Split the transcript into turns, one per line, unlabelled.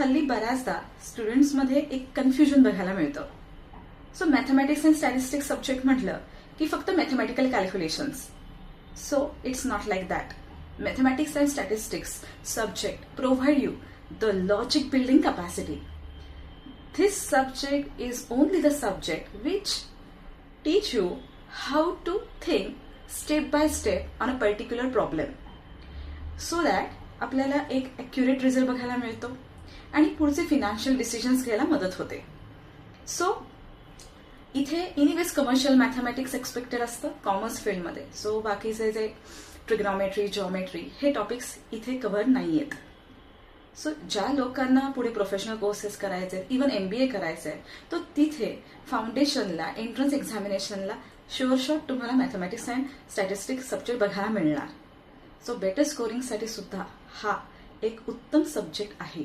हल्ली बऱ्याचदा स्टुडंट्समध्ये एक कन्फ्युजन बघायला मिळतं. So mathematics and statistics subject म्हटलं की फक्त mathematical calculations. So it's not like that. Mathematics and statistics subject provide you the logic building capacity. This subject is only the subject which teach you how to think step by step on a particular problem so that आपल्याला एक accurate result बघायला मिळतो आणि पुढचे financial decisions घ्यायला मदत होते. So इथे एनिवेज कमर्शियल मॅथमॅटिक्स एक्सपेक्टेड असतं कॉमर्स फील्डमध्ये. सो बाकीचे जे ट्रिग्नॉमेट्री, जिओमेट्री हे टॉपिक्स इथे कव्हर नाही आहेत. सो ज्या लोकांना पुढे प्रोफेशनल कोर्सेस करायचे आहेत, इव्हन MBA करायचं आहे, तो तिथे फाउंडेशनला, एंट्रन्स एक्झामिनेशनला शुअर शॉट तुम्हाला मॅथमॅटिक्स अँड स्टॅटिस्टिक्स सब्जेक्ट बघायला मिळणार. सो बेटर स्कोरिंगसाठी सुद्धा हा एक उत्तम सब्जेक्ट आहे.